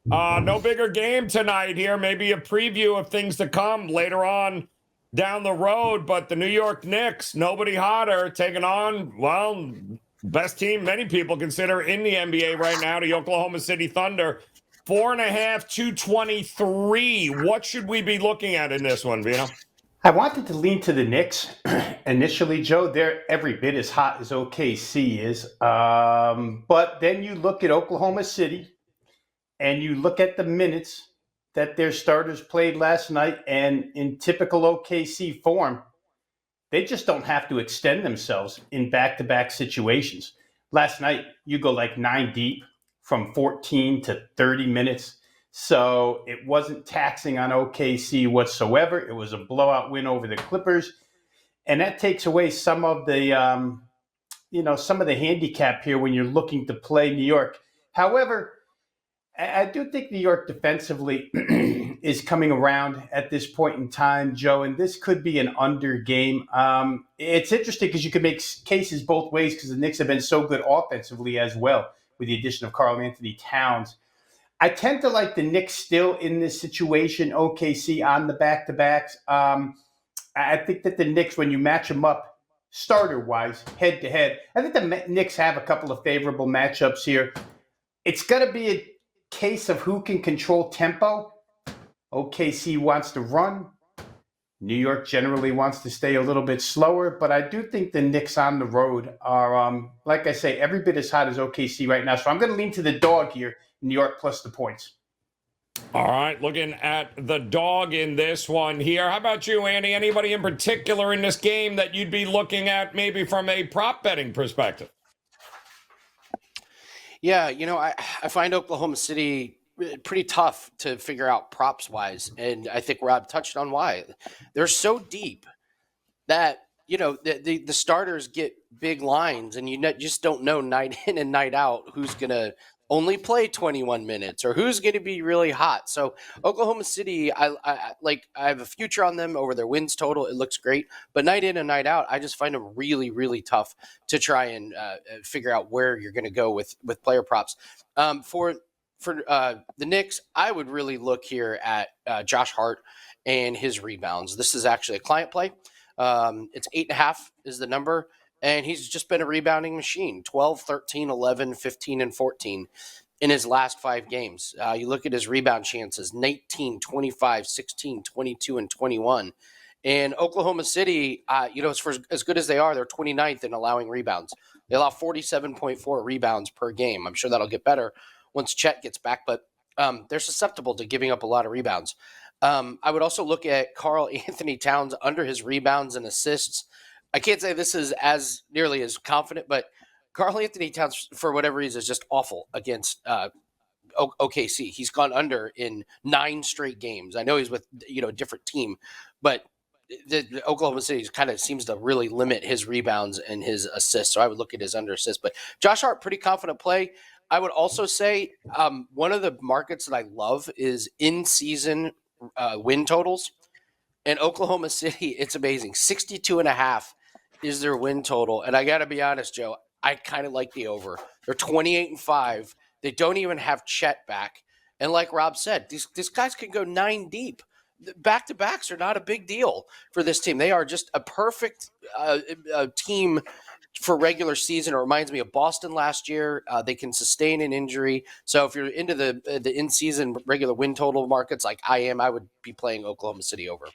No bigger game tonight here. Maybe a preview of things to come later on down the road. But the New York Knicks, nobody hotter, taking on, well, best team many people consider in the NBA right now, the Oklahoma City Thunder. 4.5, 223. What should we be looking at in this one, Vino? I wanted to lean to the Knicks initially, Joe. They're every bit as hot as OKC is. But then you look at Oklahoma City and you look at the minutes that their starters played last night, and in typical OKC form, they just don't have to extend themselves in back-to-back situations. Last night, you go like 9 deep from 14 to 30 minutes. So it wasn't taxing on OKC whatsoever. It was a blowout win over the Clippers. And that takes away some of the, some of the handicap here when you're looking to play New York. However, I do think New York defensively is coming around at this point in time, Joe, and this could be an under game. It's interesting because you could make cases both ways because the Knicks have been so good offensively as well with the addition of Karl Anthony Towns. I tend to like the Knicks still in this situation, OKC on the back-to-backs. I think that the Knicks, when you match them up starter-wise, head-to-head, I think the Knicks have a couple of favorable matchups here. It's going to be a case of who can control tempo. OKC wants to run. New York generally wants to stay a little bit slower, but I do think the Knicks on the road are, like I say, every bit as hot as OKC right now. So I'm going to lean to the dog here, New York plus the points. All right, looking at the dog in this one here. How about you, Andy? Anybody in particular in this game that you'd be looking at maybe from a prop betting perspective? Yeah, I find Oklahoma City pretty tough to figure out props wise. And I think Rob touched on why. They're so deep that, the starters get big lines and you just don't know night in and night out who's going to only play 21 minutes or who's going to be really hot. So Oklahoma City, I have a future on them over their wins total. It looks great, but night in and night out, I just find them really, really tough to try and figure out where you're going to go with player props. For the Knicks, I would really look here at Josh Hart and his rebounds. This is actually a client play. It's 8.5 is the number. And he's just been a rebounding machine, 12, 13, 11, 15, and 14 in his last 5 games. You look at his rebound chances, 19, 25, 16, 22, and 21. And Oklahoma City, as good as they are, they're 29th in allowing rebounds. They allow 47.4 rebounds per game. I'm sure that'll get better once Chet gets back, but they're susceptible to giving up a lot of rebounds. I would also look at Karl Anthony Towns under his rebounds and assists. I can't say this is as nearly as confident, but Karl Anthony Towns, for whatever reason, is just awful against OKC. He's gone under in 9 straight games. I know he's with a different team, but the Oklahoma City kind of seems to really limit his rebounds and his assists. So I would look at his under assists. But Josh Hart, pretty confident play. I would also say one of the markets that I love is in-season win totals. And Oklahoma City, it's amazing. 62.5 is their win total. And I got to be honest, Joe, I kind of like the over. They're 28-5. They don't even have Chet back. And like Rob said, these guys can go 9 deep. Back-to-backs are not a big deal for this team. They are just a perfect team for regular season. It reminds me of Boston last year. They can sustain an injury. So if you're into the in-season regular win total markets like I am, I would be playing Oklahoma City over.